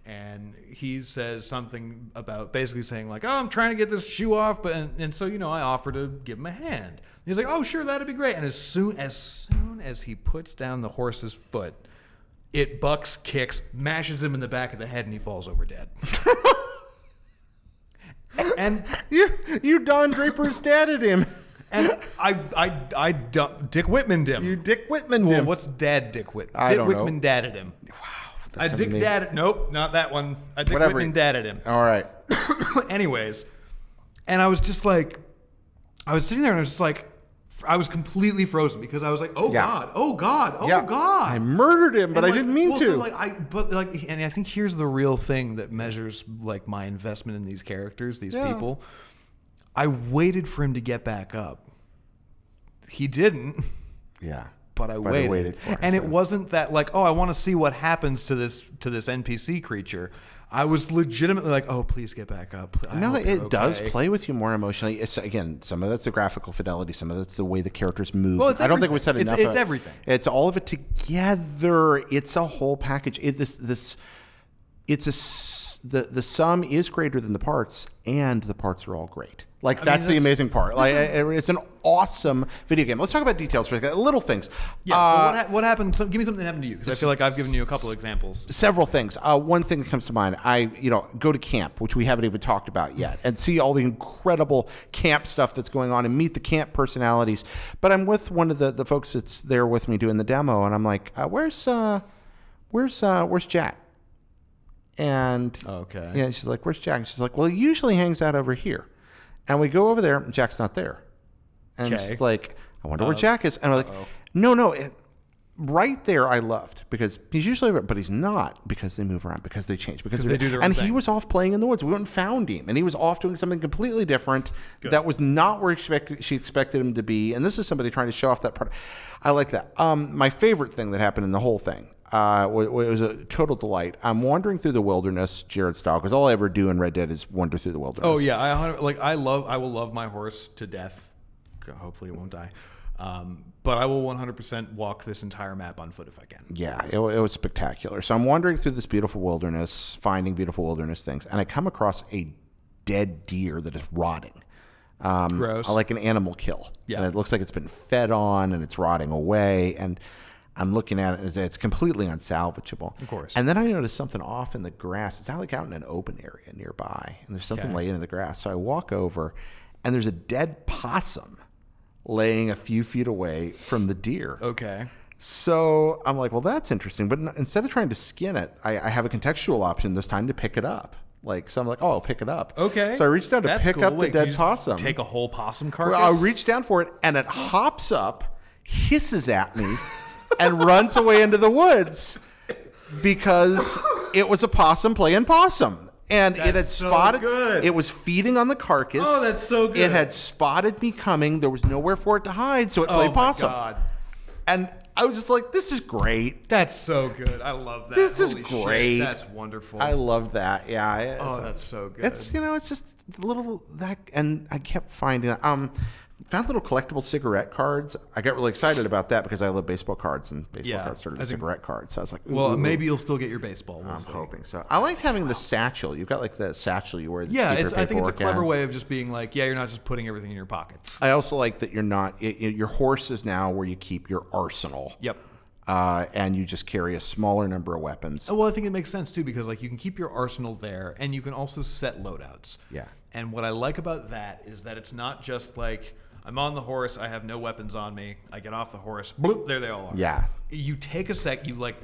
And he says something about basically saying like, I'm trying to get this shoe off. And so, I offer to give him a hand. He's like, oh, sure, that'd be great. And as soon as he puts down the horse's foot, it bucks, kicks, mashes him in the back of the head, and he falls over dead. And you Don Draper's dad at him. And I Dick Whitmaned him. You Dick Whitmaned him. What's Dad Dick Whitman? I don't know. Dick Whitman dadded him. Wow. I Dick dadded. Nope, not that one. I Dick Whitman dadded him. All right. Anyways, and I was just like, I was sitting there and I was just like, I was completely frozen because I was like, God, oh God. I murdered him, but I didn't mean to. So and I think here's the real thing that measures like my investment in these characters, these people. I waited for him to get back up. He didn't. Yeah. but I they waited. waited for it, And yeah. it wasn't that like, oh, I want to see what happens to this NPC creature. I was legitimately like, oh, please get back up. I No, hope it you're does okay. play with you more emotionally. It's, again, some of that's the graphical fidelity, some of that's the way the characters move. Well, it's I don't think we everything. said enough. It's everything. It's all of it together. It's a whole package. The sum is greater than the parts, and the parts are all great. Like, that's the amazing part. Like, it's an awesome video game. Let's talk about details for a second. Little things. Yeah. So what happened? So give me something that happened to you, because I feel like I've given you a couple of examples. Several things. One thing that comes to mind, I go to camp, which we haven't even talked about yet, and see all the incredible camp stuff that's going on and meet the camp personalities. But I'm with one of the folks that's there with me doing the demo, and I'm like, where's Jack? And Okay. yeah, she's like, where's Jack? And she's like, well, he usually hangs out over here. And we go over there, and Jack's not there. And Okay. she's like, I wonder where Jack is. And I'm like, no. Right there, I loved, because he's usually, but he's not, because they move around, because they change, because they do their own and he thing. was off playing in the woods. We went and found him, and he was off doing something completely different. That was not where she expected him to be. And this is somebody trying to show off that part. I like that. My favorite thing that happened in the whole thing. It was a total delight. I'm wandering through the wilderness, Jared style, because all I ever do in Red Dead is wander through the wilderness. Oh yeah, I will love my horse to death. Hopefully it won't die. But I will 100% walk this entire map on foot if I can. Yeah, it was spectacular. So I'm wandering through this beautiful wilderness, finding beautiful wilderness things, and I come across a dead deer that is rotting. Gross. Like an animal kill. Yeah. And it looks like it's been fed on and it's rotting away. And I'm looking at it, and it's completely unsalvageable. Of course. And then I notice something off in the grass. It's out in an open area nearby, and there's something laying in the grass. So I walk over, and there's a dead possum laying a few feet away from the deer. Okay. So I'm like, well, that's interesting. But instead of trying to skin it, I have a contextual option this time to pick it up. So I'm like, oh, I'll pick it up. Okay. So I reached down to pick up the dead possum. Take a whole possum carcass. Well, I reached down for it, and it hops up, hisses at me, and runs away into the woods because it was a possum playing possum. And it had so spotted. good. It was feeding on the carcass. Oh, that's so good. It had spotted me coming. There was nowhere for it to hide, so it Oh played my possum. God. And I was just like, "This is great. That's so good. I love that. This is Holy shit, great. That's wonderful. I love that. Yeah. Oh, that's so good. It's it's just a little that, and I kept finding found little collectible cigarette cards. I got really excited about that because I love baseball cards, and baseball cards started as cigarette cards. So I was like, ooh, Well, maybe you'll still get your baseball. We'll I'm see. hoping so. I liked having the satchel. You've got like the satchel you wear. Yeah, keep your I think it's a paperwork clever in. way of just being like, yeah, you're not just putting everything in your pockets. I also like that you're not. Your horse is now where you keep your arsenal. Yep. And you just carry a smaller number of weapons. Well, I think it makes sense too, because like you can keep your arsenal there, and you can also set loadouts. Yeah. And what I like about that is that it's not just like I'm on the horse, I have no weapons on me, I get off the horse, bloop, there they all are. Yeah. You take a sec, you like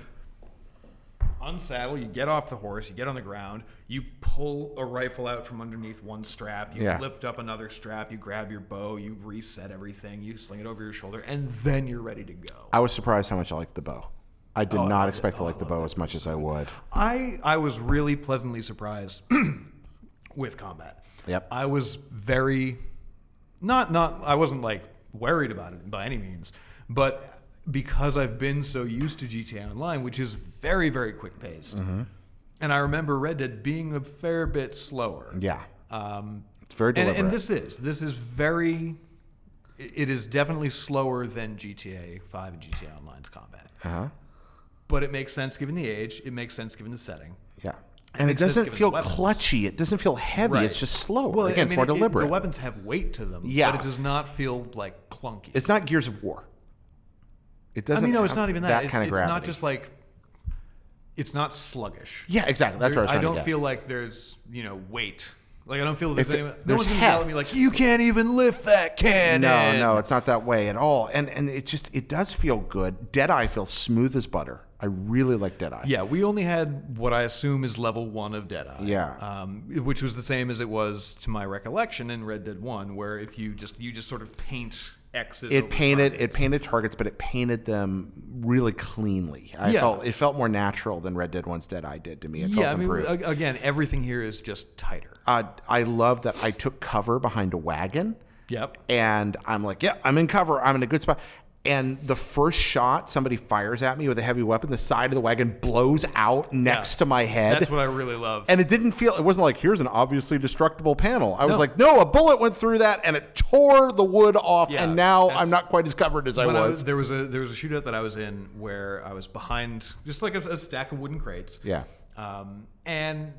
unsaddle, you get off the horse, you get on the ground, you pull a rifle out from underneath one strap, you lift up another strap, you grab your bow, you reset everything, you sling it over your shoulder, and then you're ready to go. I was surprised how much I liked the bow. I did not expect to like the bow as much as I would. I was really pleasantly surprised with combat. Yep. I was very I wasn't like worried about it by any means, but because I've been so used to GTA Online, which is very, very quick paced, and I remember Red Dead being a fair bit slower. Yeah. It's very deliberate. And this is very, it is definitely slower than GTA 5 and GTA Online's combat. But it makes sense given the age. It makes sense given the setting. Yeah. And it makes sense doesn't given feel the weapons. clutchy. It doesn't feel heavy. Right. It's just slower. Well, Again, it's more deliberate. The weapons have weight to them, Yeah. but it does not feel like clunky. It's not Gears of War. It doesn't. no, it's have not even that. kind of It's gravity. not just like, it's not sluggish. Yeah, exactly. That's what I was trying I don't to get. feel like there's weight. Like I don't feel that If it- no there's one's gonna yell at heft. me like you can't even lift that cannon. No, it's not that way at all. And it does feel good. Deadeye feels smooth as butter. I really like Deadeye. Yeah, we only had what I assume is level 1 of Deadeye. Yeah. Which was the same as it was to my recollection in Red Dead 1, where if you just sort of paint X's. It over painted targets. targets, but it painted them really cleanly. It felt more natural than Red Dead 1's Deadeye did to me. It felt improved. Again, everything here is just tighter. I love that I took cover behind a wagon. Yep. And I'm like, yeah, I'm in cover. I'm in a good spot. And the first shot somebody fires at me with a heavy weapon, the side of the wagon blows out next to my head. That's what I really love. And it wasn't like, here's an obviously destructible panel. I was like, no, a bullet went through that and it tore the wood off. And now I'm not quite as covered as I was. There was a shootout that I was in where I was behind just like a stack of wooden crates. Yeah. And,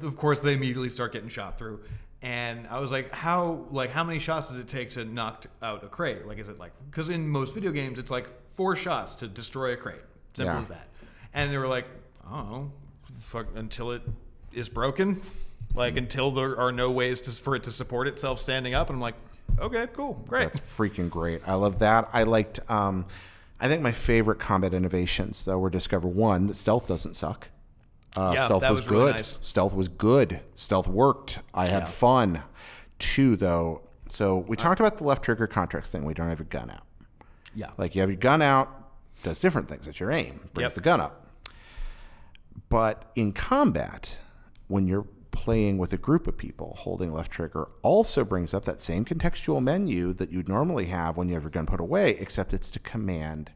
of course, they immediately start getting shot through. And I was like, how many shots does it take to knock out a crate? Like, is it because in most video games, it's like 4 shots to destroy a crate. Simple as that. And they were like, I don't know, until it is broken, until there are no ways for it to support itself standing up. And I'm like, okay, cool, great. That's freaking great. I love that. I liked, I think my favorite combat innovations, though, were discover one, that stealth doesn't suck. Stealth was good. Really nice. Stealth was good. Stealth worked. I had fun. 2, though. So we talked about the left trigger contracts thing. We don't have your gun out. Yeah. You have your gun out, does different things. It's your aim. Brings the gun up. But in combat, when you're playing with a group of people, holding left trigger also brings up that same contextual menu that you'd normally have when you have your gun put away, except it's to command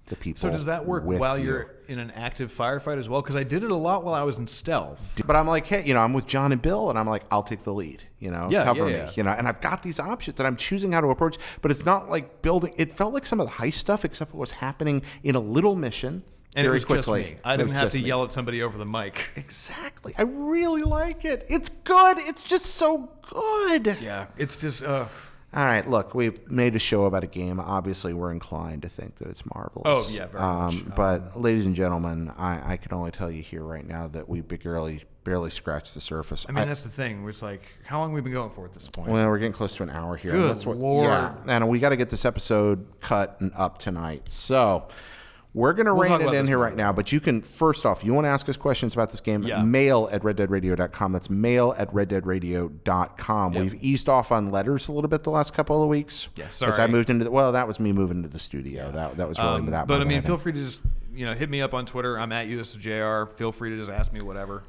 the people. So does that work while you're in an active firefight as well? Because I did it a lot while I was in stealth. But I'm like, hey, I'm with John and Bill, and I'm like, I'll take the lead, cover me, and I've got these options, and I'm choosing how to approach, but it's not like building. It felt like some of the heist stuff, except what was happening in a little mission. And very it was quickly. Just me. I didn't have to yell at somebody over the mic. Exactly. I really like it. It's good. It's just so good. Yeah. It's just... All right, look, we've made a show about a game. Obviously, we're inclined to think that it's marvelous. Oh, yeah, very much. But, ladies and gentlemen, I can only tell you here right now that we barely scratched the surface. I mean, that's the thing. It's like, how long have we been going for at this point? Well, we're getting close to an hour here. Good Lord. Yeah, and we got to get this episode cut and up tonight. So... we're going to rein it in here right now, but you can, first off, you want to ask us questions about this game, mail at reddeadradio.com. That's mail at reddeadradio.com. Yep. We've eased off on letters a little bit the last couple of weeks. Yeah, sorry. As I moved into that was me moving into the studio. Yeah. That was really that. But I mean, feel free to just, hit me up on Twitter. I'm at USFJR. Feel free to just ask me whatever.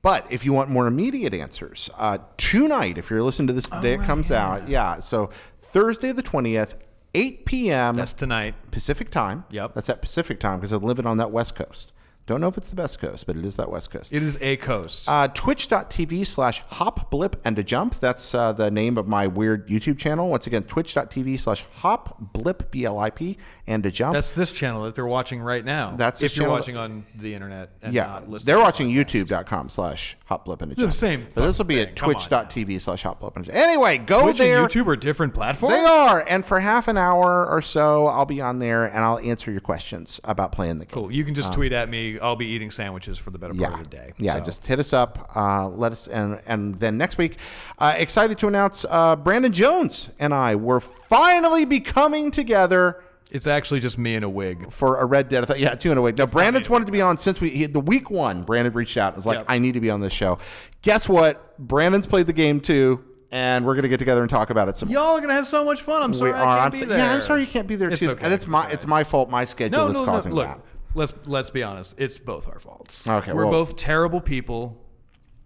But if you want more immediate answers, tonight, if you're listening to this the day it comes out, so Thursday the 20th, 8 p.m. That's tonight. Pacific time. Yep. That's at Pacific time because I'm living on that West Coast. Don't know if it's the best coast, but it is that West Coast. It is a coast. Twitch.tv/hop, blip, and a jump. That's the name of my weird YouTube channel. Once again, twitch.tv/hop, blip, BLIP, and a jump. That's this channel that they're watching right now. That's if you're watching on the internet. And not listening they're watching youtube.com/hop, blip, and a jump. The same. But this will be at twitch.tv/hop, blip, and a jump. Anyway, go Twitch there. and YouTube are different platforms? They are. And for half an hour or so, I'll be on there and I'll answer your questions about playing the game. Cool. You can just tweet at me. I'll be eating sandwiches for the better part of the day. Yeah, so. Just hit us up. Let us, and then next week, excited to announce Brandon Jones and I were finally becoming together. It's actually just me in a wig. For a Red Dead. Yeah, 2 in a wig. Now, Brandon's wanted to be on since the week 1. Brandon reached out and was like, I need to be on this show. Guess what? Brandon's played the game too. And we're gonna get together and talk about it some. Y'all are gonna have so much fun. I'm sorry I can't be there. Yeah, I'm sorry you can't be there too. Okay. And it's my fault, my schedule that's causing that. Let's be honest. It's both our faults. Okay, we're both terrible people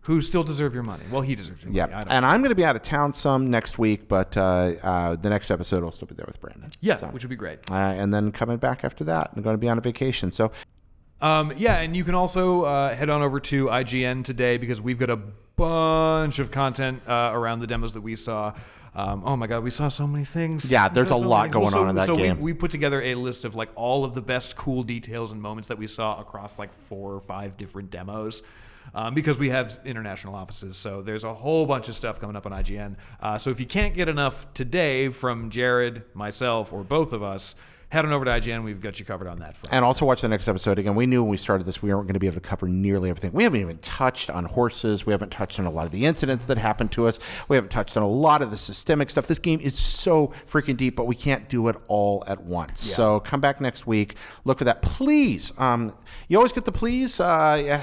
who still deserve your money. Well, he deserves your money. Yeah, and I'm going to be out of town some next week, but the next episode I'll still be there with Brandon. Yeah, which would be great. And then coming back after that, I'm going to be on a vacation. So, and you can also head on over to IGN today because we've got a bunch of content around the demos that we saw. Oh my God, we saw so many things. Yeah, there's a lot going on in that game. We put together a list of like all of the best cool details and moments that we saw across like 4 or 5 different demos. Because we have international offices, so there's a whole bunch of stuff coming up on IGN. So if you can't get enough today from Jared, myself, or both of us, head on over to IGN. We've got you covered on that front. And also watch the next episode. Again, we knew when we started this we weren't going to be able to cover nearly everything. We haven't even touched on horses. We haven't touched on a lot of the incidents that happened to us. We haven't touched on a lot of the systemic stuff. This game is so freaking deep, but we can't do it all at once. Yeah. So come back next week. Look for that. Please, you always get the please.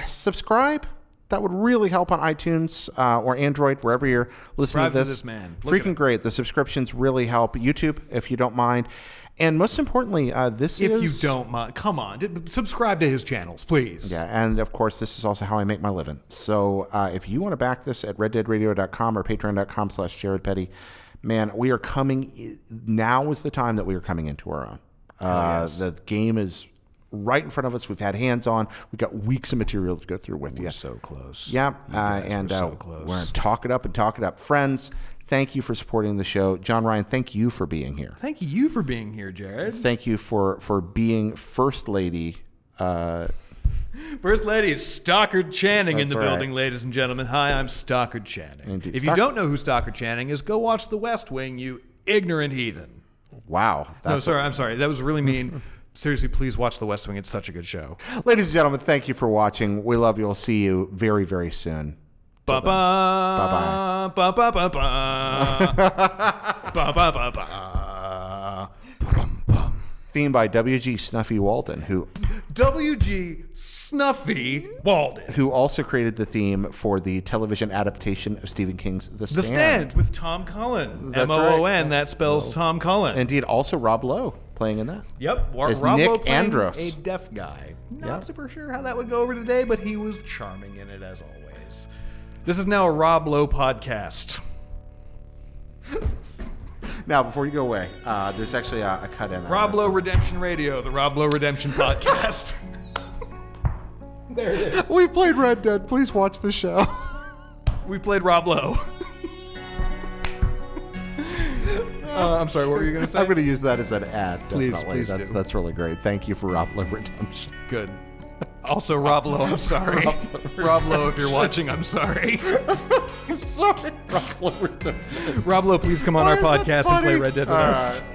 Subscribe. That would really help on iTunes or Android, wherever you're listening to this. Man. Freaking great. The subscriptions really help. YouTube, if you don't mind. And most importantly, if you don't mind, come on, subscribe to his channels, please. Yeah, and of course, this is also how I make my living. So if you want to back this at reddeadradio.com or patreon.com/Jared Petty, man, we are coming. Now is the time that we are coming into our own. Yes. The game is right in front of us. We've had hands on. We've got weeks of material to go through with you. We're so close. Yeah, We're so close. we're going to talk it up and talk it up. Friends, thank you for supporting the show. John Ryan, thank you for being here. Thank you for being here, Jared. Thank you for being First Lady. First Lady Stockard Channing in That's the right. building, ladies and gentlemen. Hi, I'm Stockard Channing. Indeed. If you don't know who Stockard Channing is, go watch The West Wing, you ignorant heathen. Wow. I'm sorry. That was really mean. Seriously, please watch The West Wing. It's such a good show. Ladies and gentlemen, thank you for watching. We love you. We'll see you very, very soon. Ba ba ba ba ba ba ba ba ba ba. Theme by W.G. Snuffy Walden, W.G. Snuffy Walden. who also created the theme for the television adaptation of Stephen King's The Stand. The Stand with Tom Cullen. That's Moon. right. That spells Tom Cullen. Indeed, also Rob Lowe playing in that. Yep. Is Rob Nick Lowe playing Andros. a deaf guy. Not Yep. super sure how that would go over today, but he was charming in it as always. This is now a Rob Lowe podcast. Now, before you go away, there's actually a cut in. Rob Lowe Redemption Radio, the Rob Lowe Redemption podcast. There it is. We played Red Dead. Please watch the show. We played Rob Lowe. I'm sorry, what were you going to say? I'm going to use that as an ad. Please, Definitely. please do. That's really great. Thank you for Rob Lowe Redemption. Good. Also, Rob Lowe, I'm sorry. Rob Lowe, if you're watching, I'm sorry. I'm sorry, Rob Lowe Redemption. Rob Lowe, please come on our Why is that podcast and play funny? Red Dead with All us. right.